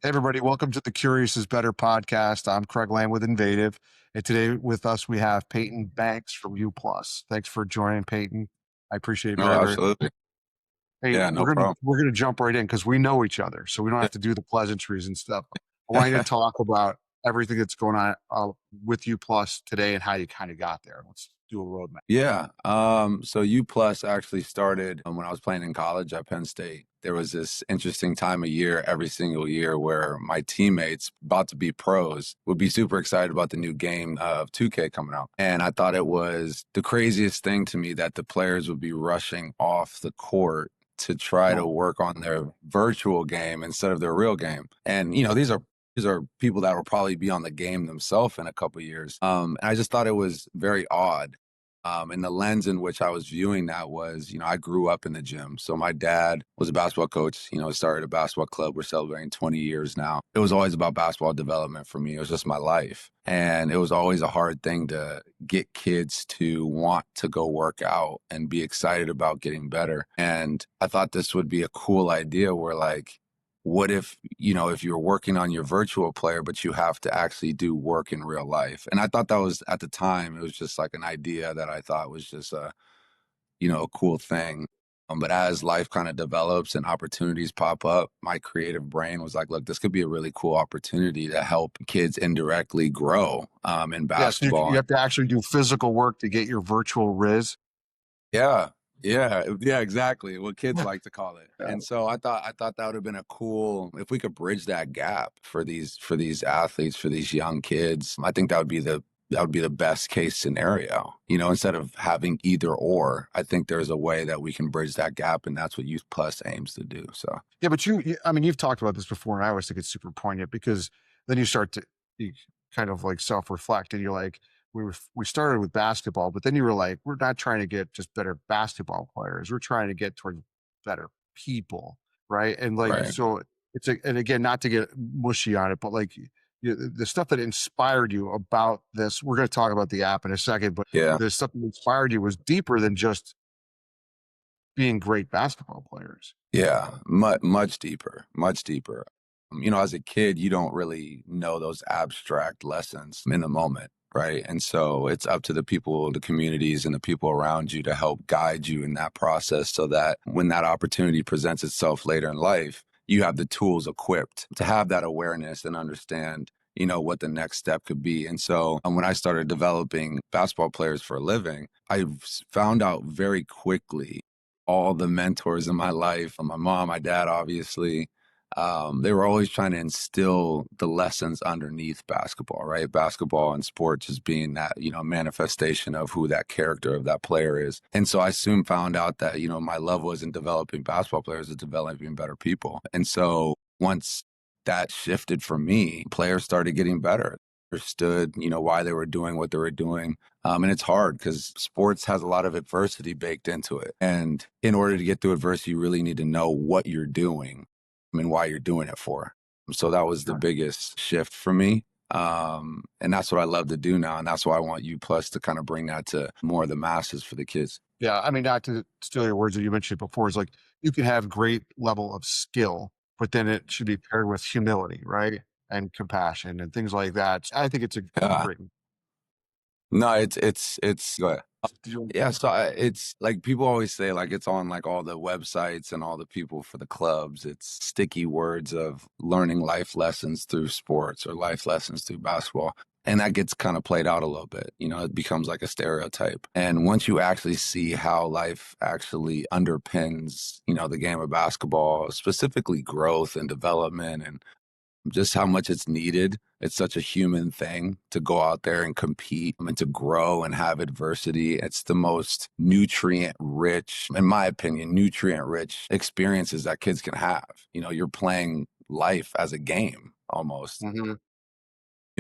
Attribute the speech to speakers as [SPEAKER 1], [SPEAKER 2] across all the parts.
[SPEAKER 1] Hey everybody, welcome to the Curious is Better podcast. I'm Craig Lamb with Envative, and today with us we have Payton Banks from U Plus. Thanks for joining, Payton. I appreciate it
[SPEAKER 2] No,
[SPEAKER 1] very, very much.
[SPEAKER 2] absolutely.
[SPEAKER 1] Hey,
[SPEAKER 2] Yeah, no problem.
[SPEAKER 1] we're gonna jump right in because we know each other, so we don't have to do the pleasantries and stuff. I want you to talk about everything that's going on with U Plus today and how you kind of got there. Let's do a roadmap.
[SPEAKER 2] Yeah. So U Plus actually started when I was playing in college at Penn State. There was this interesting time of year every single year where my teammates about to be pros would be super excited about the new game of 2K coming out. And I thought it was the craziest thing to me that the players would be rushing off the court to try to
[SPEAKER 1] No,
[SPEAKER 2] work on their virtual game instead of their real game. And these are people that will probably be on the game themselves in a couple of years. And I just thought it was very odd. And the lens in which I was viewing that was, I grew up in the gym. So my dad was a basketball coach, started a basketball club. We're celebrating 20 years now. It was always about basketball development for me. It was just my life. And it was always a hard thing to get kids to want to go work out and be excited about getting better. And I thought this would be a cool idea where what if, if you're working on your virtual player, but you have to actually do work in real life? And I thought that was at the time, it was just like an idea that I thought was just a cool thing. But as life kind of develops and opportunities pop up, my creative brain was like, look, this could be a really cool opportunity to help kids indirectly grow in
[SPEAKER 1] yeah, so you
[SPEAKER 2] basketball.
[SPEAKER 1] have to actually do physical work to get your virtual Riz.
[SPEAKER 2] Yeah. Yeah, exactly. What kids
[SPEAKER 1] Yeah.
[SPEAKER 2] like to call it. And so I thought that would have been a cool if we could bridge that gap for these athletes, for these young kids. I think that would be the best case scenario. Instead of having either or, I think there's a way that we can bridge that gap, and that's what Youth Plus aims to do. So
[SPEAKER 1] Yeah, but I mean, you've talked about this before, and I always think it's super poignant because then you kind of like self-reflect, and you're like, we started with basketball, but then you were like, we're not trying to get just better basketball players, we're trying to get towards better people, right? And like,
[SPEAKER 2] right.
[SPEAKER 1] so and again, not to get mushy on it, but like the stuff that inspired you about this, we're going to talk about the app in a second, but
[SPEAKER 2] Yeah.
[SPEAKER 1] the stuff that inspired you was deeper than just being great basketball players.
[SPEAKER 2] Yeah, much deeper, much deeper. As a kid, you don't really know those abstract lessons in the moment, right? And so it's up to the people, the communities, and the people around you to help guide you in that process so that when that opportunity presents itself later in life, you have the tools equipped to have that awareness and understand, what the next step could be. And so when I started developing basketball players for a living, found out very quickly all the mentors in my life, my mom, my dad, obviously, they were always trying to instill the lessons underneath basketball, right? Basketball and sports just being that, manifestation of who that character of that player is. And so I soon found out that, my love wasn't developing basketball players, it's developing better people. And so once that shifted for me, players started getting better. Understood, why they were doing what they were doing. And it's hard because sports has a lot of adversity baked into it. And in order to get through adversity, you really need to know what you're doing and why you're doing it for. So that was the biggest shift for me. And that's what I love to do now. And that's why I want U Plus to kind of bring that to more of the masses for the kids.
[SPEAKER 1] Yeah, I mean, not to steal your words that you mentioned before, is like you can have great level of skill, but then it should be paired with humility, right? And compassion and things like that. I think it's a
[SPEAKER 2] Yeah.
[SPEAKER 1] great.
[SPEAKER 2] No, it's go ahead.
[SPEAKER 1] Did you-
[SPEAKER 2] Yeah, so it's like people always say, like it's on like all the websites and all the people for the clubs. It's sticky words of learning life lessons through sports or life lessons through basketball. And that gets kind of played out a little bit. It becomes like a stereotype. And once you actually see how life actually underpins, the game of basketball, specifically growth and development and just how much it's needed. It's such a human thing to go out there and compete and to grow and have adversity. It's the most nutrient rich, in my opinion, nutrient rich experiences that kids can have. You're playing life as a game almost.
[SPEAKER 1] Mhm.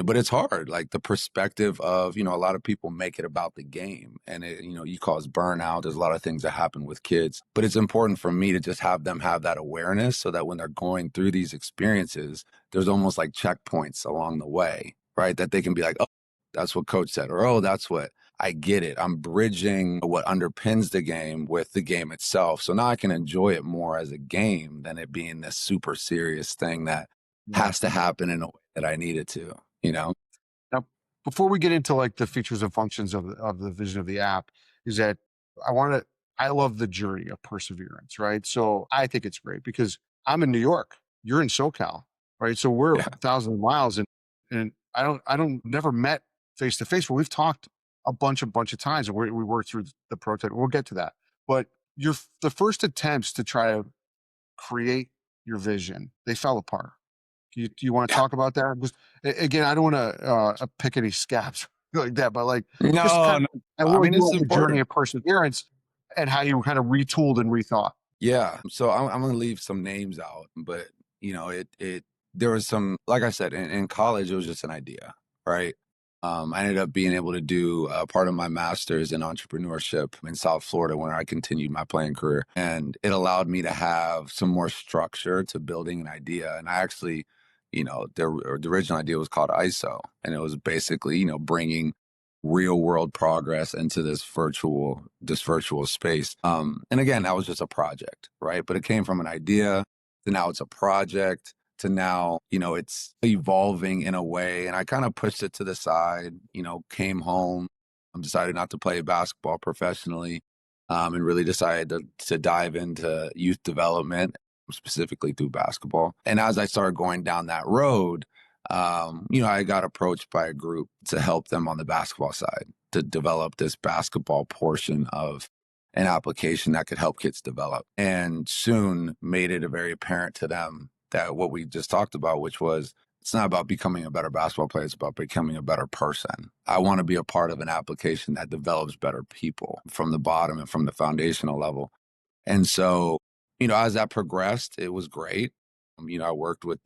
[SPEAKER 2] But it's hard. Like the perspective of, a lot of people make it about the game and you cause burnout. There's a lot of things that happen with kids, but it's important for me to just have them have that awareness so that when they're going through these experiences, there's almost like checkpoints along the way, right? That they can be like, oh, that's what coach said, or, oh, that's what I get it. I'm bridging what underpins the game with the game itself. So now I can enjoy it more as a game than it being this super serious thing that
[SPEAKER 1] Yeah.
[SPEAKER 2] has to happen in a way that I need it to, you know?
[SPEAKER 1] Now, before we get into like the features and functions of the vision of the app, is that I want to. I love the journey of perseverance, right? So I think it's great because I'm in New York, you're in SoCal, right? So we're
[SPEAKER 2] Yeah.
[SPEAKER 1] thousands of miles, and I don't never met face to face, but we've talked a bunch of times, and we worked through the prototype. We'll get to that, but the first attempts to try to create your vision, they fell apart. Do you want to
[SPEAKER 2] Yeah.
[SPEAKER 1] talk about that? Just again, I don't want to pick any scabs like that, but like just
[SPEAKER 2] No,
[SPEAKER 1] kind
[SPEAKER 2] no.
[SPEAKER 1] of, I
[SPEAKER 2] I
[SPEAKER 1] want
[SPEAKER 2] mean,
[SPEAKER 1] to
[SPEAKER 2] this
[SPEAKER 1] do
[SPEAKER 2] is
[SPEAKER 1] the journey
[SPEAKER 2] important.
[SPEAKER 1] of perseverance and how you kind of retooled and rethought.
[SPEAKER 2] Yeah. So I'm going to leave some names out, but there was some, like I said, in college, it was just an idea, right? I ended up being able to do part of my master's in entrepreneurship in South Florida when I continued my playing career. And it allowed me to have some more structure to building an idea. And I actually, the original idea was called ISO. And it was basically, bringing real world progress into this virtual space. And again, that was just a project, right? But it came from an idea to now it's a project to now, it's evolving in a way. And I kind of pushed it to the side, came home, decided not to play basketball professionally, and really decided to dive into youth development, specifically through basketball. And as I started going down that road, I got approached by a group to help them on the basketball side to develop this basketball portion of an application that could help kids develop. And soon made it very apparent to them that what we just talked about, which was it's not about becoming a better basketball player, it's about becoming a better person. I want to be a part of an application that develops better people from the bottom and from the foundational level. And so, as that progressed, it was great. I worked with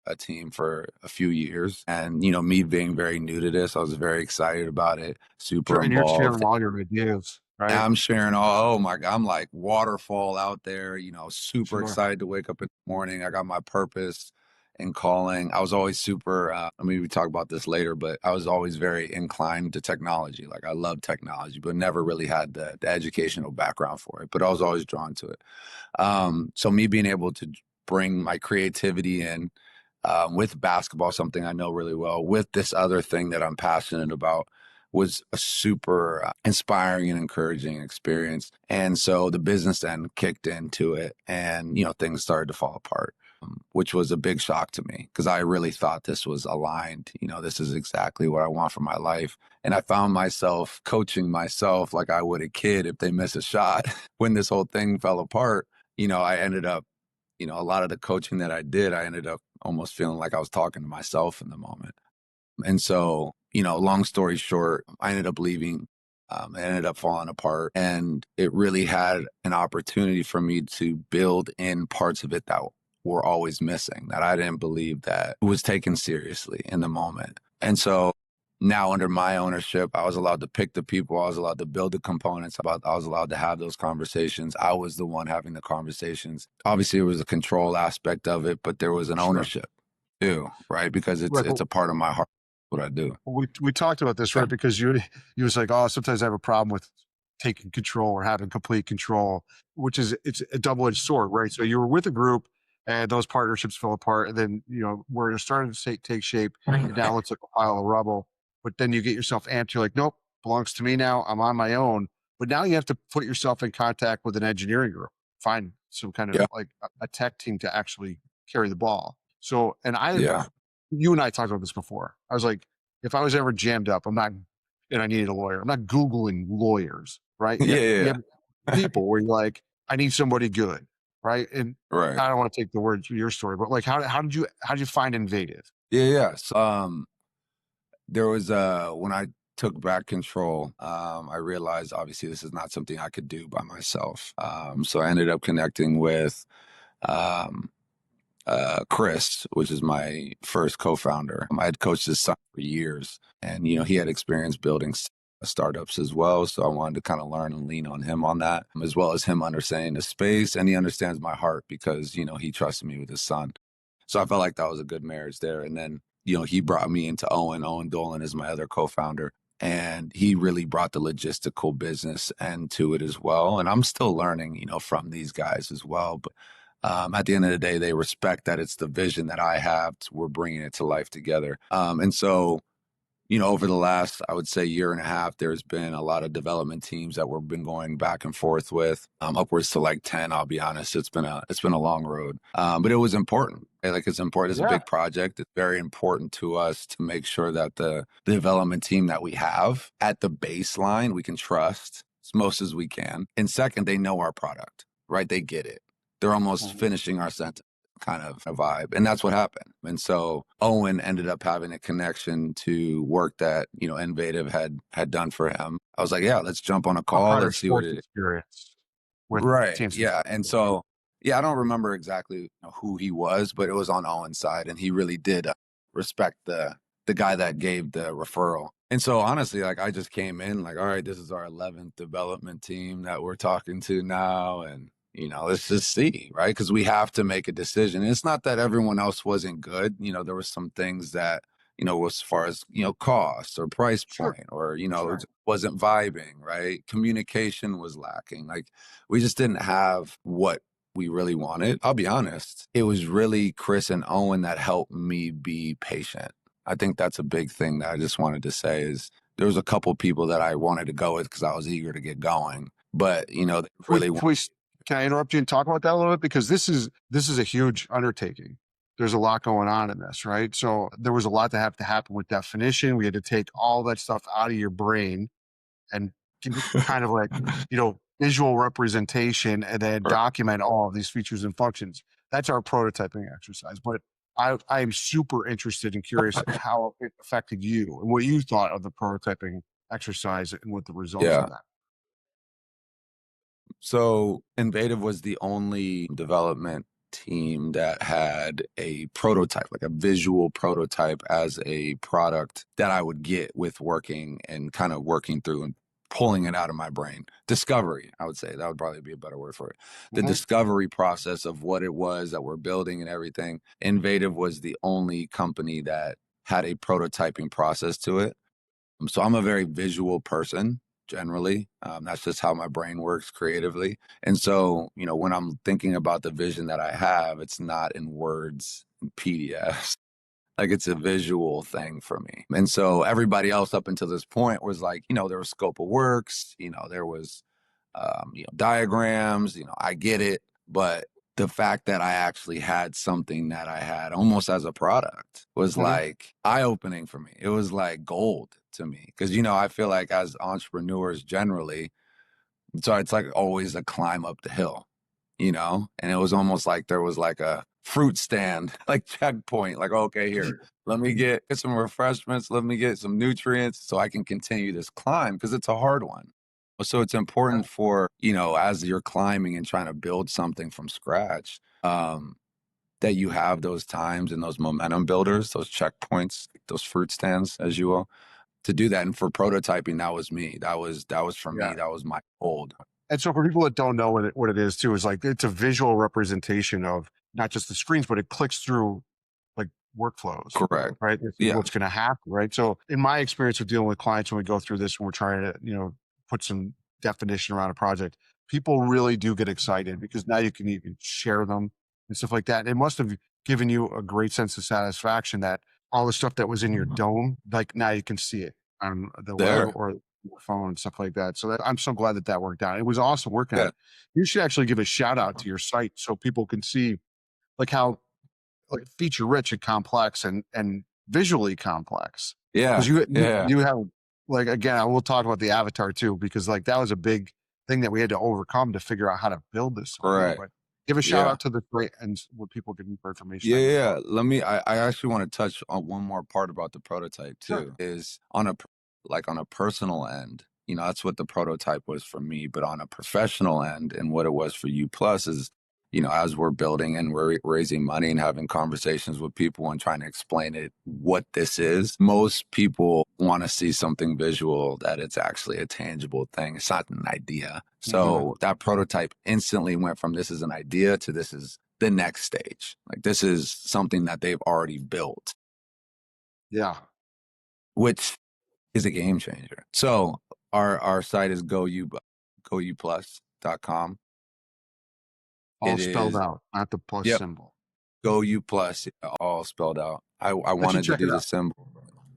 [SPEAKER 2] a team for a few years and, me being very new to this, I was very excited about it,
[SPEAKER 1] Sure,
[SPEAKER 2] super
[SPEAKER 1] and you're sharing
[SPEAKER 2] involved.
[SPEAKER 1] all your ideas,
[SPEAKER 2] And
[SPEAKER 1] right?
[SPEAKER 2] I'm sharing all, oh my God, I'm like waterfall out there, super
[SPEAKER 1] Sure.
[SPEAKER 2] excited to wake up in the morning. I got my purpose and calling. I was always super, we talk about this later, but I was always very inclined to technology. Like I love technology, but never really had the educational background for it, but I was always drawn to it. So me being able to bring my creativity in with basketball, something I know really well, with this other thing that I'm passionate about, was a super inspiring and encouraging experience. And so the business end kicked into it, and things started to fall apart, which was a big shock to me because I really thought this was aligned. This is exactly what I want for my life. And I found myself coaching myself like I would a kid if they miss a shot. When this whole thing fell apart, I ended up, a lot of the coaching that I did, I ended up almost feeling like I was talking to myself in the moment. And so, long story short, I ended up leaving. It ended up falling apart. And it really had an opportunity for me to build in parts of it that were always missing, that I didn't believe that was taken seriously in the moment. And so now under my ownership, I was allowed to pick the people, I was allowed to build the components, I was allowed to have those conversations. I was the one having the conversations. Obviously, it was a control aspect of it, but there was an
[SPEAKER 1] Sure.
[SPEAKER 2] ownership too, right? Because it's
[SPEAKER 1] Right.
[SPEAKER 2] it's a part of my heart, what I do.
[SPEAKER 1] We talked about this,
[SPEAKER 2] Yeah.
[SPEAKER 1] right? Because you was like, oh, sometimes I have a problem with taking control or having complete control, which is it's a double edged sword, right? So you were with a group, and those partnerships fell apart, and then where you're starting to take shape, it now looks like a pile of rubble. But then you get yourself amped. You're like, nope, belongs to me now. I'm on my own. But now you have to put yourself in contact with an engineering group, find some kind of
[SPEAKER 2] Yeah.
[SPEAKER 1] like a tech team to actually carry the ball. So, and
[SPEAKER 2] Yeah.
[SPEAKER 1] you and I talked about this before. I was like, if I was ever jammed up, and I needed a lawyer, I'm not Googling lawyers, right?
[SPEAKER 2] Yeah.
[SPEAKER 1] You
[SPEAKER 2] Yeah.
[SPEAKER 1] have people where you're like, I need somebody good, right? And
[SPEAKER 2] Right.
[SPEAKER 1] I don't want to take the words from your story, but like, how did you find Envative?
[SPEAKER 2] Yeah. Yeah. So, there was when I took back control, I realized obviously this is not something I could do by myself. So I ended up connecting with um, Chris, which is my first co-founder. I had coached his son for years, and he had experience building startups as well. So I wanted to kind of learn and lean on him on that, as well as him understanding the space, and he understands my heart because he trusted me with his son. So I felt like that was a good marriage there. And then he brought me into Owen. Owen Dolan is my other co-founder. And he really brought the logistical business end to it as well. And I'm still learning, from these guys as well. But At the end of the day, they respect that it's the vision that I have. We're bringing it to life together. And so, over the last, I would say, year and a half, there's been a lot of development teams that we've been going back and forth with, upwards to like 10. I'll be honest, it's been a long road, but it was important. Like, it's important. It's a
[SPEAKER 1] Yeah.
[SPEAKER 2] big project. It's very important to us to make sure that the development team that we have at the baseline we can trust as most as we can. And second, they know our product, right? They get it. They're almost
[SPEAKER 1] Mhm.
[SPEAKER 2] finishing our sentence kind of a vibe. And that's what happened. And so Owen ended up having a connection to work that, Envative had done for him. I was like, yeah, let's jump on a
[SPEAKER 1] A
[SPEAKER 2] call.
[SPEAKER 1] prior
[SPEAKER 2] Let's see what
[SPEAKER 1] sports
[SPEAKER 2] it is.
[SPEAKER 1] experience with
[SPEAKER 2] Right.
[SPEAKER 1] teams.
[SPEAKER 2] Yeah. And so, yeah, I don't remember exactly who he was, but it was on Owen's side. And he really did respect the guy that gave the referral. And so honestly, like, I just came in like, all right, this is our 11th development team that we're talking to now. And, let's just see, right? Because we have to make a decision. And it's not that everyone else wasn't good. There were some things that, as far as, cost or price
[SPEAKER 1] Sure.
[SPEAKER 2] point or,
[SPEAKER 1] Sure.
[SPEAKER 2] it wasn't vibing, right? Communication was lacking. Like, we just didn't have what we really wanted. I'll be honest. It was really Chris and Owen that helped me be patient. I think that's a big thing that I just wanted to say is there was a couple people that I wanted to go with because I was eager to get going. But, they
[SPEAKER 1] We,
[SPEAKER 2] really
[SPEAKER 1] can, we, can I interrupt you and talk about that a little bit? Because this is a huge undertaking. There's a lot going on in this, right? So there was a lot that have to happen with definition. We had to take all that stuff out of your brain and kind of like, visual representation and then
[SPEAKER 2] Right.
[SPEAKER 1] document all of these features and functions. That's our prototyping exercise. But I am super interested and curious how it affected you and what you thought of the prototyping exercise and what the results of
[SPEAKER 2] Yeah.
[SPEAKER 1] that.
[SPEAKER 2] So Envative was the only development team that had a prototype, like a visual prototype as a product that I would get with working and kind of working through and pulling it out of my brain. Discovery, I would say that would probably be a better word for it. The
[SPEAKER 1] Mhm.
[SPEAKER 2] discovery process of what it was that we're building and everything. Envative was the only company that had a prototyping process to it. So I'm a very visual person generally. That's just how my brain works creatively. And so, when I'm thinking about the vision that I have, it's not in words and PDFs. Like, it's a visual thing for me. And so everybody else up until this point was like, there was scope of works, there was diagrams, I get it. But the fact that I actually had something that I had almost as a product was
[SPEAKER 1] Mhm.
[SPEAKER 2] like eye opening for me. It was like gold to me. Cause, I feel like as entrepreneurs generally, so it's like always a climb up the hill, and it was almost like there was like a fruit stand, like checkpoint, like, okay, here, let me get some refreshments, let me get some nutrients so I can continue this climb because it's a hard one. So it's important for, as you're climbing and trying to build something from scratch, that you have those times and those momentum builders, those checkpoints, those fruit stands, as you will, to do that. And for prototyping, that was me. That was for me.
[SPEAKER 1] Yeah.
[SPEAKER 2] That was my gold.
[SPEAKER 1] And so for people that don't know what it is too, is like it's a visual representation of not just the screens, but it clicks through like workflows,
[SPEAKER 2] Correct.
[SPEAKER 1] right? This is
[SPEAKER 2] Yeah.
[SPEAKER 1] what's going to happen, right? So in my experience of dealing with clients when we go through this and we're trying to, put some definition around a project, people really do get excited because now you can even share them and stuff like that. And it must have given you a great sense of satisfaction that all the stuff that was in your dome, like now you can see it on the web
[SPEAKER 2] There.
[SPEAKER 1] or phone and stuff like that. So I'm so glad that that worked out. It was awesome working on
[SPEAKER 2] Yeah.
[SPEAKER 1] it. You should actually give a shout out to your site so people can see like how like feature rich and complex and visually complex. Because
[SPEAKER 2] Yeah. Yeah.
[SPEAKER 1] you have like again, we'll talk about the avatar too because like that was a big thing that we had to overcome to figure out how to build this software.
[SPEAKER 2] Correct.
[SPEAKER 1] But give a shout
[SPEAKER 2] Yeah.
[SPEAKER 1] out to the great and what people get more information
[SPEAKER 2] Yeah,
[SPEAKER 1] on your
[SPEAKER 2] yeah.
[SPEAKER 1] site.
[SPEAKER 2] I actually want to touch on one more part about the prototype
[SPEAKER 1] Sure.
[SPEAKER 2] too, is on a personal end, that's what the prototype was for me, but on a professional end and what it was for you plus is, as we're building and we're raising money and having conversations with people and trying to explain it, what this is, most people want to see something visual, that it's actually a tangible thing. It's not an idea.
[SPEAKER 1] Mhm.
[SPEAKER 2] So that prototype instantly went from this is an idea to this is the next stage. Like, this is something that they've already built,
[SPEAKER 1] Yeah.
[SPEAKER 2] which is a game changer. So our site is go u plus.com.
[SPEAKER 1] All
[SPEAKER 2] It
[SPEAKER 1] spelled
[SPEAKER 2] is,
[SPEAKER 1] out, not the plus
[SPEAKER 2] yep,
[SPEAKER 1] symbol.
[SPEAKER 2] Go U plus, all spelled out. I
[SPEAKER 1] I should
[SPEAKER 2] wanted to
[SPEAKER 1] check it
[SPEAKER 2] do the
[SPEAKER 1] out.
[SPEAKER 2] symbol.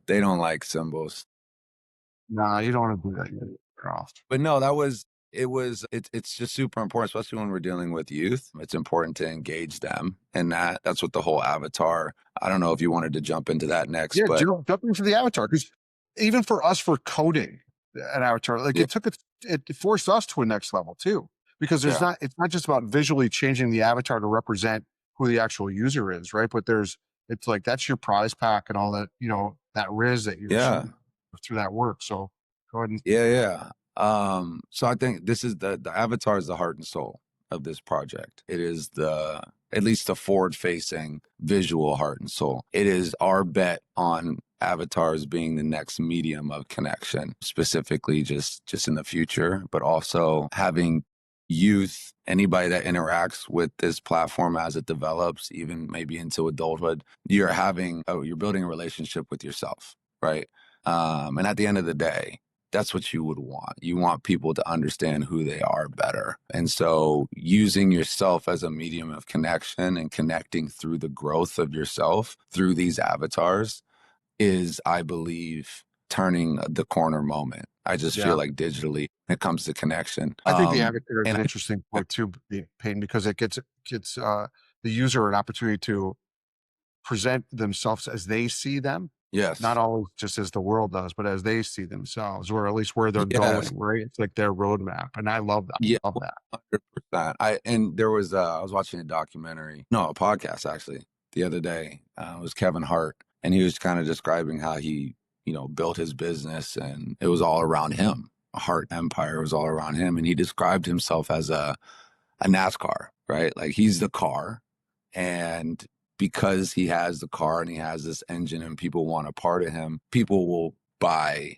[SPEAKER 2] They don't like symbols.
[SPEAKER 1] Nah, you don't want to do that yet. You're off.
[SPEAKER 2] But no, it's just super important, especially when we're dealing with youth. It's important to engage them in that. That's what the whole avatar. I don't know if you wanted to jump into that next,
[SPEAKER 1] Yeah,
[SPEAKER 2] but
[SPEAKER 1] jump into the avatar because even for us for coding an avatar, like
[SPEAKER 2] yeah,
[SPEAKER 1] it forced us to a next level too. Because
[SPEAKER 2] yeah,
[SPEAKER 1] it's not just about visually changing the avatar to represent who the actual user is, right? But it's like that's your prize pack and all that, that riz that you're
[SPEAKER 2] yeah.
[SPEAKER 1] shooting through that work. So go ahead and
[SPEAKER 2] Yeah, yeah. So I think this is the avatar is the heart and soul of this project. It is the at least the forward facing visual heart and soul. It is our bet on avatars being the next medium of connection, specifically just in the future, but also having youth, anybody that interacts with this platform as it develops, even maybe into adulthood, you're building a relationship with yourself, right? And at the end of the day, that's what you would want. You want people to understand who they are better. And so using yourself as a medium of connection and connecting through the growth of yourself through these avatars is, I believe, turning the corner moment. I just feel
[SPEAKER 1] yeah.
[SPEAKER 2] like digitally when it comes to connection.
[SPEAKER 1] I think the avatar is
[SPEAKER 2] And
[SPEAKER 1] an
[SPEAKER 2] I,
[SPEAKER 1] interesting point too, Peyton, because it gets the user an opportunity to present themselves as they see them, not
[SPEAKER 2] yes,
[SPEAKER 1] always just as the world does, but as they see themselves, or at least where they're
[SPEAKER 2] yes,
[SPEAKER 1] going, right? It's like their roadmap. And I love that.
[SPEAKER 2] yeah,
[SPEAKER 1] Love that.
[SPEAKER 2] 100%. And there was I was watching a documentary, no, a podcast actually, the other day. It was Kevin Hart, and he was kind of describing how he, built his business, and it was all around him. A Hart empire was all around him, and he described himself as a NASCAR, right? Like he's the car, and because he has the car and he has this engine, and people want a part of him, people will buy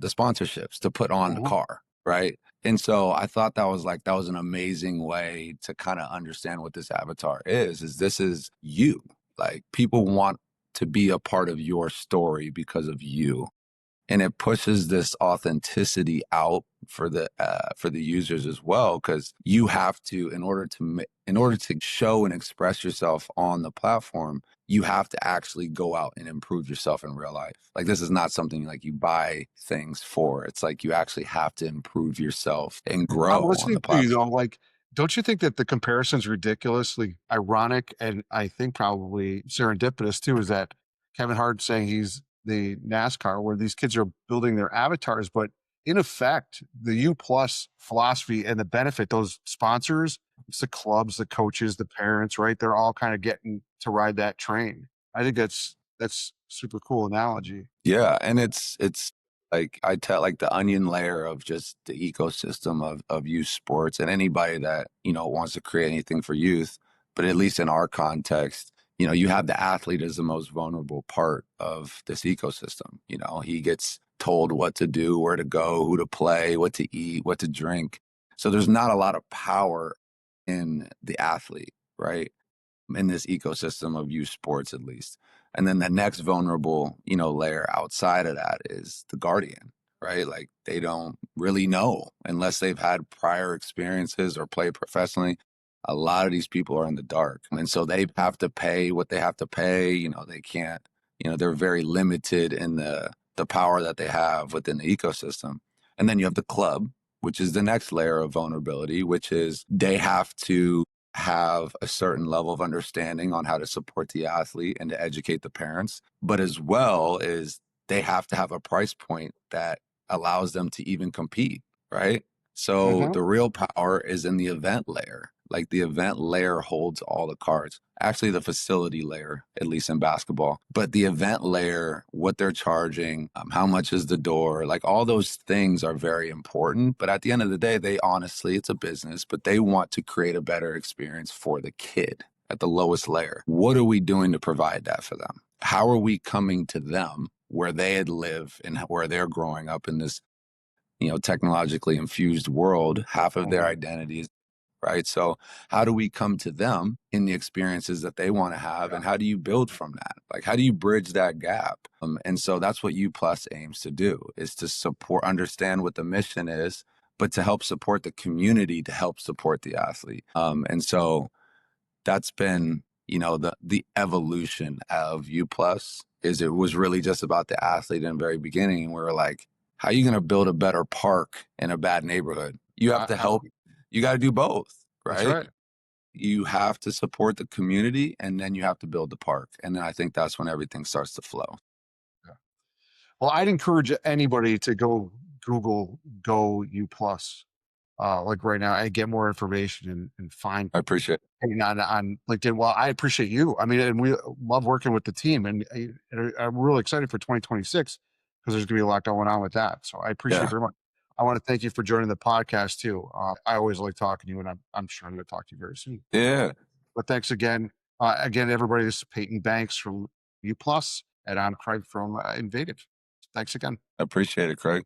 [SPEAKER 2] the sponsorships to put on the
[SPEAKER 1] Mhm.
[SPEAKER 2] car, right? And so I thought that was an amazing way to kind of understand what this avatar is this is you. Like people want to be a part of your story because of you, and it pushes this authenticity out for the users as well, because you have to, in order to show and express yourself on the platform, you have to actually go out and improve yourself in real life. Like this is not something like you buy things for. It's like you actually have to improve yourself and
[SPEAKER 1] I'm
[SPEAKER 2] grow on
[SPEAKER 1] listening
[SPEAKER 2] the
[SPEAKER 1] to you
[SPEAKER 2] platform.
[SPEAKER 1] though. I'm like, don't you think that the comparison's ridiculously ironic and I think probably serendipitous too? Is that Kevin Hart saying he's the NASCAR where these kids are building their avatars, but in effect, the U plus philosophy and the benefit, those sponsors, it's the clubs, the coaches, the parents, right? They're all kind of getting to ride that train. I think that's super cool analogy.
[SPEAKER 2] Yeah, and it's like I tell like the onion layer of just the ecosystem of youth sports and anybody that, wants to create anything for youth, but at least in our context, you have the athlete as the most vulnerable part of this ecosystem. He gets told what to do, where to go, who to play, what to eat, what to drink. So there's not a lot of power in the athlete, right? In this ecosystem of youth sports at least. And then the next vulnerable, layer outside of that is the guardian, right? Like they don't really know unless they've had prior experiences or play professionally. A lot of these people are in the dark. And so they have to pay what they have to pay. They can't, they're very limited in the power that they have within the ecosystem. And then you have the club, which is the next layer of vulnerability, which is they have to have a certain level of understanding on how to support the athlete and to educate the parents, but as well as they have to have a price point that allows them to even compete, right? So
[SPEAKER 1] Hmm.
[SPEAKER 2] the real power is in the event layer. Like the event layer holds all the cards. Actually, the facility layer, at least in basketball, but the event layer, what they're charging, how much is the door, like all those things are very important. But at the end of the day, they honestly, it's a business, but they want to create a better experience for the kid at the lowest layer. What are we doing to provide that for them? How are we coming to them where they live and where they're growing up in this, technologically infused world? Half of their
[SPEAKER 1] Hmm.
[SPEAKER 2] identities, right? So how do we come to them in the experiences that they want to have,
[SPEAKER 1] Yeah.
[SPEAKER 2] and how do you build from that? Like how do you bridge that gap? And so that's what U Plus aims to do, is to support, understand what the mission is, but to help support the community, to help support the athlete. And so that's been, the evolution of U Plus. Is it was really just about the athlete in the very beginning. And we were like, how are you going to build a better park in a bad neighborhood? You have to
[SPEAKER 1] I,
[SPEAKER 2] help. You got to do both,
[SPEAKER 1] that's
[SPEAKER 2] right?
[SPEAKER 1] right.
[SPEAKER 2] You have to support the community, and then you have to build the park. And then I think that's when everything starts to flow.
[SPEAKER 1] Yeah. Well, I'd encourage anybody to go Google Go U Plus, like right now, and get more information and find
[SPEAKER 2] I appreciate it.
[SPEAKER 1] Payton on LinkedIn. Well, I appreciate you. I mean, and we love working with the team, and I'm really excited for 2026 because there's going to be a lot going on with that. So I appreciate it
[SPEAKER 2] Yeah.
[SPEAKER 1] very much. I want to thank you for joining the podcast too. I always like talking to you, and I'm sure I'm going to talk to you very soon.
[SPEAKER 2] Yeah.
[SPEAKER 1] But thanks again, again, everybody. This is Payton Banks from U Plus, and I'm Craig from Envative. Thanks again.
[SPEAKER 2] I appreciate it, Craig.